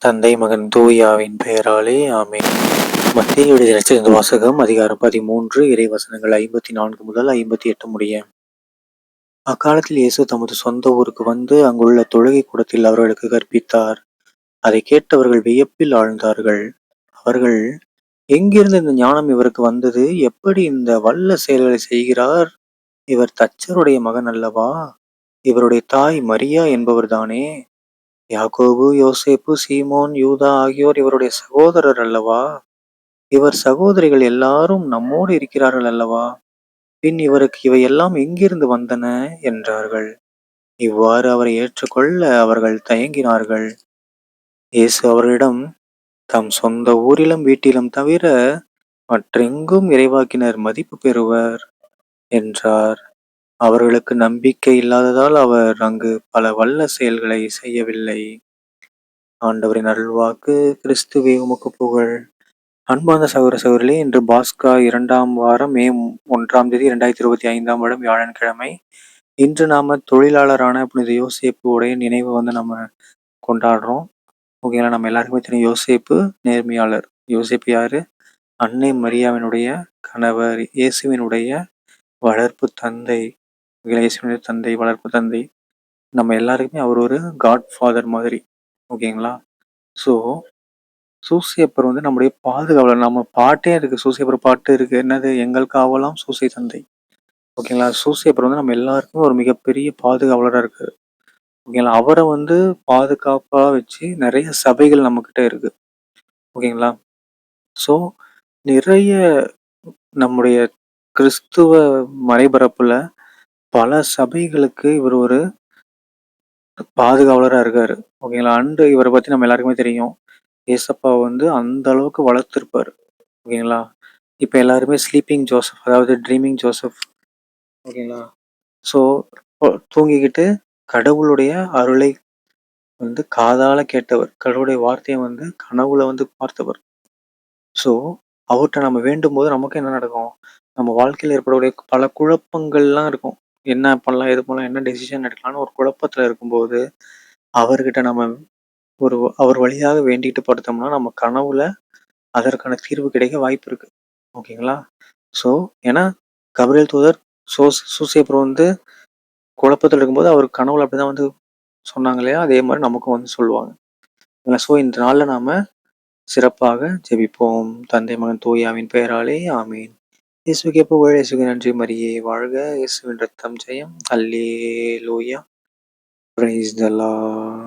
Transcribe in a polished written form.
தந்தை மகன் தூயாவின் பெயராலே ஆமென். மத்தேயு எழுதிய நற்செய்தி வாசகம் அதிகாரம் 13 இறைவசனங்கள் 54 முதல் 58 முடிய. அக்காலத்தில் இயேசு தமது சொந்த ஊருக்கு வந்து அங்குள்ள தொழுகை கூடத்தில் அவர்களுக்கு கற்பித்தார். அதை கேட்டவர்கள் வியப்பில் ஆழ்ந்தார்கள். அவர்கள், எங்கிருந்து இந்த ஞானம் இவருக்கு வந்தது? எப்படி இந்த வல்ல செயல்களை செய்கிறார்? இவர் தச்சருடைய மகன் அல்லவா? இவருடைய தாய் மரியா என்பவர்தானே? யாக்கோபு, யோசேப்பு, சீமோன், யூதா ஆகியோர் இவருடைய சகோதரர் அல்லவா? இவர் சகோதரிகள் எல்லாரும் நம்மோடு இருக்கிறார்கள் அல்லவா? பின் இவருக்கு இவையெல்லாம் எங்கிருந்து வந்தன? என்றார்கள். இவ்வாறு அவரை ஏற்றுக்கொள்ள அவர்கள் தயங்கினார்கள். இயேசு அவர்களிடம், தம் சொந்த ஊரிலும் வீட்டிலும் தவிர மற்றெங்கும் இறைவாக்கினர் மதிப்பு பெறுவர் என்றார். அவர்களுக்கு நம்பிக்கை இல்லாததால் அவர் அங்கு பல வல்ல செயல்களை செய்யவில்லை. ஆண்டவரின் அருள்வாக்கு. கிறிஸ்துவே உமக்கு புகழ். அன்பார்ந்த சகோதர சகோதரிகளே, இன்று பாஸ்கா 2ஆம் வாரம் மே 1ஆம் தேதி 2025ஆம் வருடம் வியாழன்கிழமை. இன்று நாம தொழிலாளரான புனித யோசேப்பு உடைய நினைவு நம்ம கொண்டாடுறோம். ஓகேங்களா? நம்ம எல்லாருக்குமே தெரியும் யோசேப்பு நேர்மையாளர். யோசேப்பு யாரு? அன்னை மரியாவினுடைய கணவர், இயேசுவினுடைய வளர்ப்பு தந்தை. இயேசுவினுடைய தந்தை, வளர்ப்பு தந்தை. நம்ம எல்லாருக்குமே அவர் ஒரு காட் ஃபாதர் மாதிரி. ஓகேங்களா? ஸோ சூசையப்பர் நம்முடைய பாதுகாவலர். நம்ம பாட்டே இருக்கு, சூசையப்பர் பாட்டு இருக்கு. என்னது? எங்கள் காவலாம் சூசை தந்தை. ஓகேங்களா? சூசையப்பர் நம்ம எல்லாருக்குமே ஒரு மிகப்பெரிய பாதுகாவலராக இருக்கு. ஓகேங்களா? அவரை பாதுகாப்பா வச்சு நிறைய சபைகள் நம்ம கிட்ட இருக்கு. ஓகேங்களா? ஸோ நிறைய நம்முடைய கிறிஸ்துவ மறைபரப்புல பல சபைகளுக்கு இவர் ஒரு பாதுகாவலராக இருக்காரு. ஓகேங்களா? அண்டு இவரை பத்தி நம்ம எல்லாருக்குமே தெரியும். ஏசப்பா அந்த அளவுக்கு வளர்த்திருப்பாரு. ஓகேங்களா? இப்போ எல்லாருமே ஸ்லீப்பிங் ஜோசப், அதாவது ட்ரீமிங் ஜோசப். ஓகேங்களா? ஸோ தூங்கிக்கிட்டு கடவுளுடைய அருளை காதால கேட்டவர், கடவுளுடைய வார்த்தையை கனவுல பார்த்தவர். ஸோ அவர்கிட்ட நம்ம வேண்டும் போது நமக்கு என்ன நடக்கும்? நம்ம வாழ்க்கையில் ஏற்படக்கூடிய பல குழப்பங்கள்லாம் இருக்கும். என்ன பண்ணலாம், எது பண்ணலாம், என்ன டெசிஷன் எடுக்கலாம்னு ஒரு குழப்பத்தில் இருக்கும்போது அவர்கிட்ட நம்ம அவர் வழியாக வேண்டிட்டு படுத்தோம்னா நம்ம கனவுல அதற்கான தீர்வு கிடைக்க வாய்ப்பு இருக்கு. ஓகேங்களா? ஸோ ஏன்னா கபிரியேல் தூதர் சூசையப்பர் குழப்பத்தில் இருக்கும்போது அவர் கனவுல அப்படிதான் சொன்னாங்க இல்லையா? அதே மாதிரி நமக்கும் சொல்லுவாங்க. ஸோ இந்த நாளில் நாம சிறப்பாக ஜெபிப்போம். தந்தை மகன் தூயாவின் பெயராலே ஆமீன். இயேசுக்கே புகழ், இயேசுக்கு நன்றி, மரியே வாழ்க, இயேசுவின் ரத்தம் ஜெயம். அல்லேலூயா. Praise the Lord.